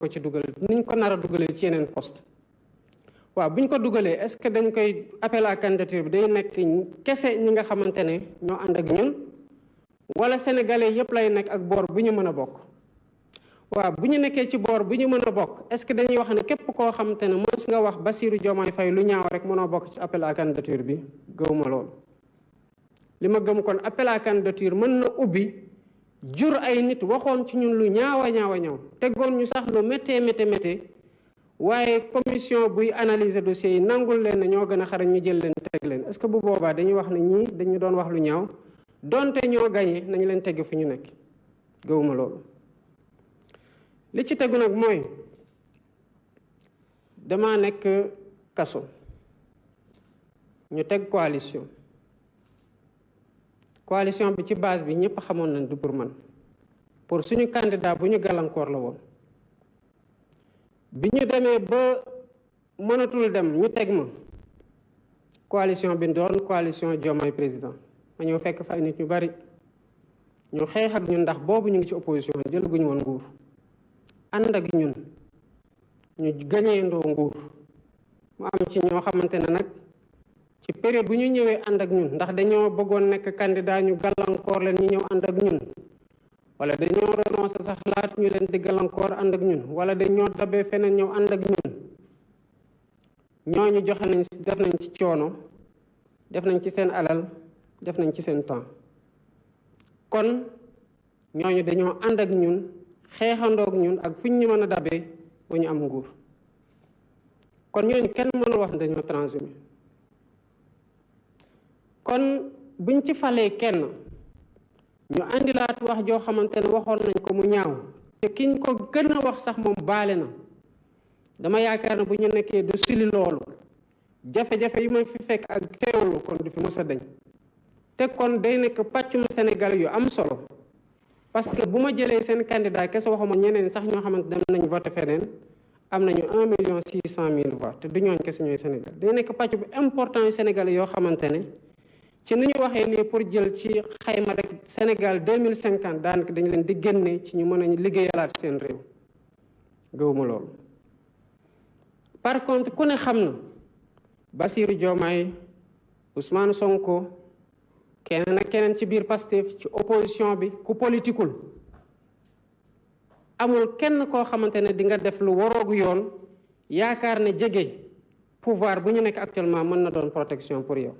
ko ci dugal niñ ko nar a dugalee ci yeneen poste waaw bu ñu ko dugalee est-ce que dañ koy appel à candidature bi day nekk kese ñi nga xamante ne ñoo ànd ak ñun wala sénégalais yépp lay nekk ak boor bu ñu mën a bokk waaw bu ñu nekkee ci boor bu ñu mën a bokk est-ce que dañuy wax ne képp koo xamante ne mos nga wax Bassirou Diomaye Faye lu ñaaw rek mënoo bokk ci appel à candidature bi gëwuma loolu li ma gëm kon appel à candidature mën na ubbi jur ay nit waxoon ci ñun lu ñaaw tegoon ñu sax lu méttee waaye commission buy analyser dossiers yi nangul leen ne ñoo gën a xarañ ñu jël leen teg leen est-ce que bu boobaa dañuy wax ne ñii dañu doon wax lu ñaaw donte ñoo gañe nañu leen tegg fu ñu nekk gëwuma loolu li ci tegu nag mooy dama nekk kaso ñu teg coalition bi ci base bi ñëpp xamoon nañ du pour man pour suñu candidat bu ñu gàllankoor la woon bi ñu demee ba mënatul dem ñu teg ma coalition bi doon coalition Diomaye président ma ñëw fekk fa ay nit ñu bari ñu xeex ak ñun ndax boobu ñu ngi ci opposition jëlaguñu woon nguur ànd ak ñun ñu gañeendoo nguur mu am ci ñoo xamante ne nag ci période bu ñu ñëwee ànd ak ñun ndax dañoo bëggoon nekk candidat ñu gàllankoor leen ñu ñëw ànd ak ñun wala dañoo renoncé sax laat ñu leen di gàllankoor ànd ak ñun wala dañoo dabee feneen ñëw ànd ak ñun ñooñu joxe nañ def nañ ci coono def nañ ci seen alal def nañ ci seen temps kon ñooñu dañoo ànd ak ñun xeexandoog ñun ak fu ñu mën a dabee ba ñu am nguur kon ñooñu kenn mënul wax dañoo transhumé kon buñ ci falee kenn ñu andilaat wax joo xamante ne waxoon nañ ko mu ñaaw te kiñ ko gën a wax sax moom baale na dama yaakaar ne bu ñu nekkee du sili loolu jafe-jafe yi ma fi fekk ak teewlu kon du fi mës a dañ te kon day nekk pàccum Sénégal yu am solo parce que bu ma jëlee seen candidat kese waxuma ñeneen sax ñoo xamante dem nañ voté feneen am nañu 1,6 million voix te du ñooñ kese ñooy Sénégal day nekk pàcc bu important yu Sénégal yoo xamante ne ci ni ñu waxee nii pour jël ci xayma rek Sénégal 2050 daanaka dañu leen di génne ci ñu mën a liggéeyalaat seen réew gëwuma loolu par contre ku ne xam na Bassirou Diomaye Ousmane Sonko keneen ak keneen ci biir Pastef ci opposition bi ku politikul amul kenn koo xamante ne di nga def lu waroogu yoon yaakaar ne jege pouvoir bu ñu nekk actuellement mën na doon protection pour yow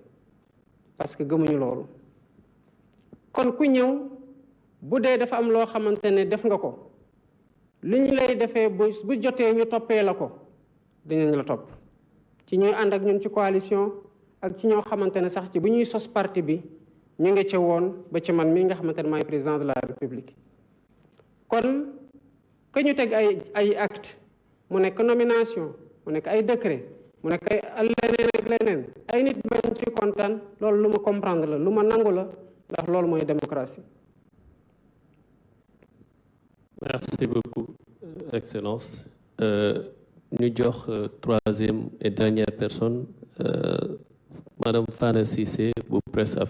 parce que gëmuñu loolu kon ku ñëw bu dee dafa am loo xamante ne def nga ko li ñu lay defee bu jotee ñu toppee la ko dinañ la topp ci ñuy ànd ak ñun ci coalition ak ci ñoo xamante ne sax ci bu ñuy sos parti bi ñu ngi ca woon ba ci man mii nga xamante ne maay président de la république kon que ñu teg ay acte mu nekk nomination mu nekk ay décret mu nekk ay leneen ak leneen ay nit bañ ci kontaan loolu lu ma comprendre la lu ma nangu la ndax loolu mooy démocratie. Merci beaucoup, Excellence. Ñu jox troisième et dernière personne, Madame Fana Cissé bu Presse Afrique.